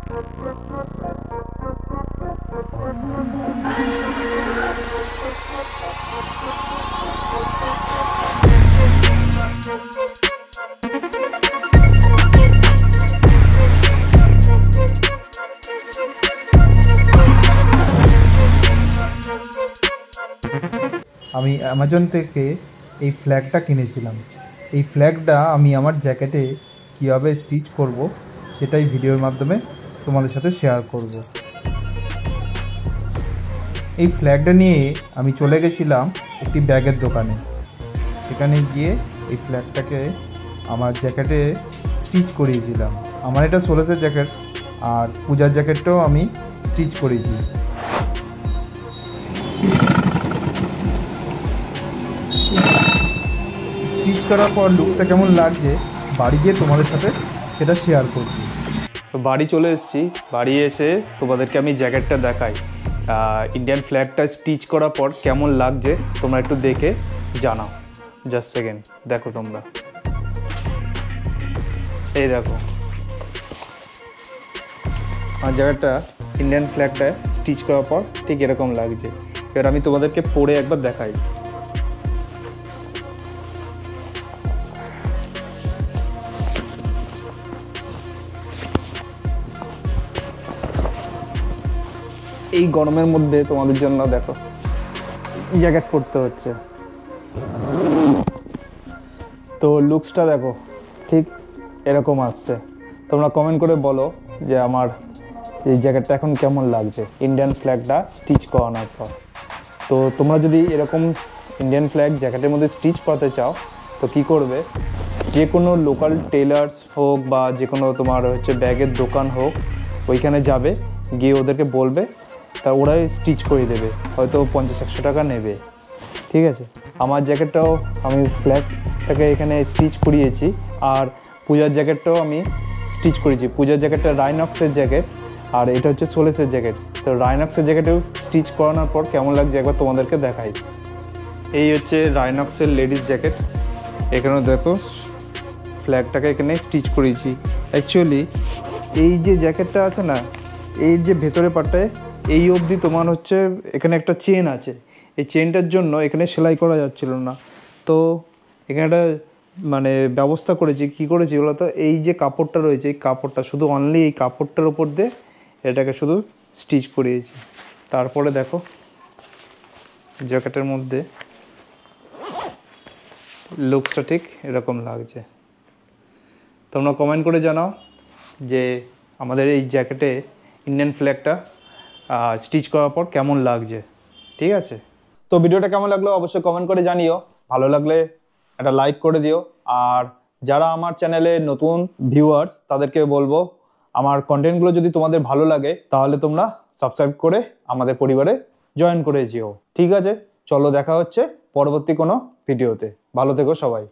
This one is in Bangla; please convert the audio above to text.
আমি অ্যামাজন থেকে এই ফ্ল্যাগটা কিনেছিলাম। এই ফ্ল্যাগটা আমি আমার জ্যাকেটে কীভাবে স্টিচ করব সেটাই ভিডিওর মাধ্যমে তোমাদের সাথে শেয়ার করব। এই ফ্ল্যাগটা নিয়ে আমি চলে গেছিলাম একটি ব্যাগের দোকানে। সেখানে গিয়ে এই ফ্ল্যাগটাকে আমার জ্যাকেটে স্টিচ করিয়েছিলাম। আমার এটা সোলেসের জ্যাকেট, আর পূজার জ্যাকেটটাও আমি স্টিচ করেছি। স্টিচ করার পর লুকটা কেমন লাগছে বাড়ি গিয়ে তোমাদের সাথে সেটা শেয়ার করছি। তো বাড়ি চলে এসেছি। বাড়ি এসে তোমাদেরকে আমি জ্যাকেটটা দেখাই। ইন্ডিয়ান ফ্ল্যাগটা স্টিচ করার পর কেমন লাগছে তোমরা একটু দেখে জানাও। জাস্ট সেকেন্ড, দেখো তোমরা, এই দেখো আমার জ্যাকেটটা ইন্ডিয়ান ফ্ল্যাগটা স্টিচ করার পর ঠিক এরকম লাগছে। এবার আমি তোমাদেরকে পরে একবার দেখাই। এই গরমের মধ্যে তোমাদের জন্য দেখো জ্যাকেট পরতে হচ্ছে, তো লুকসটা দেখো ঠিক এরকম আসছে। তোমরা কমেন্ট করে বলো যে আমার এই জ্যাকেটটা এখন কেমন লাগছে ইন্ডিয়ান ফ্ল্যাগটা স্টিচ করানোর পর। তো তোমরা যদি এরকম ইন্ডিয়ান ফ্ল্যাগ জ্যাকেটের মধ্যে স্টিচ করাতে চাও তো কি করবে, যে কোনো লোকাল টেলার্স হোক বা যে কোনো তোমার হচ্ছে ব্যাগের দোকান হোক, ওইখানে যাবে, গিয়ে ওদেরকে বলবে, তা ওরাই স্টিচ করে দেবে, হয়তো 50-100 টাকা নেবে। ঠিক আছে, আমার জ্যাকেটটাও আমি ফ্ল্যাগটাকে এখানে স্টিচ করিয়েছি, আর পূজার জ্যাকেটটাও আমি স্টিচ করেছি। পূজার জ্যাকেটটা রাইনক্সের জ্যাকেট, আর এটা হচ্ছে সোলেসের জ্যাকেট। তো রাইনক্সের জ্যাকেটেও স্টিচ করানোর পর কেমন লাগছে একবার তোমাদেরকে দেখাই। এই হচ্ছে রাইনক্সের লেডিস জ্যাকেট। এখানেও দেখো ফ্ল্যাগটাকে এখানে স্টিচ করেছি। অ্যাকচুয়ালি এই যে জ্যাকেটটা আছে না, এই যে ভেতরে পাটটায় এই অবধি তোমার হচ্ছে এখানে একটা চেন আছে। এই চেনটার জন্য এখানে সেলাই করা যাচ্ছিল না, তো এখানে একটা মানে ব্যবস্থা করেছি। কি করেছি বলতো, এই যে কাপড়টা রয়েছে, এই কাপড়টা শুধু অনলি এই কাপড়টার উপর দিয়ে এটাকে শুধু স্টিচ করিয়েছি। তারপরে দেখো জ্যাকেটের মধ্যে লুকসটা ঠিক এরকম লাগছে। তোমরা কমেন্ট করে জানাও যে আমাদের এই জ্যাকেটে ইন্ডিয়ান ফ্ল্যাগটা স্টিচ করার পর কেমন লাগছে। ঠিক আছে, তো ভিডিওটা কেমন লাগলো অবশ্যই কমেন্ট করে জানিও। ভালো লাগলে একটা লাইক করে দিও, আর যারা আমার চ্যানেলে নতুন ভিউয়ার্স তাদেরকে বলবো আমার কন্টেন্টগুলো যদি তোমাদের ভালো লাগে তাহলে তোমরা সাবস্ক্রাইব করে আমাদের পরিবারে জয়েন করে যেও। ঠিক আছে, চলো দেখা হচ্ছে পরবর্তী কোনো ভিডিওতে। ভালো থেকো সবাই।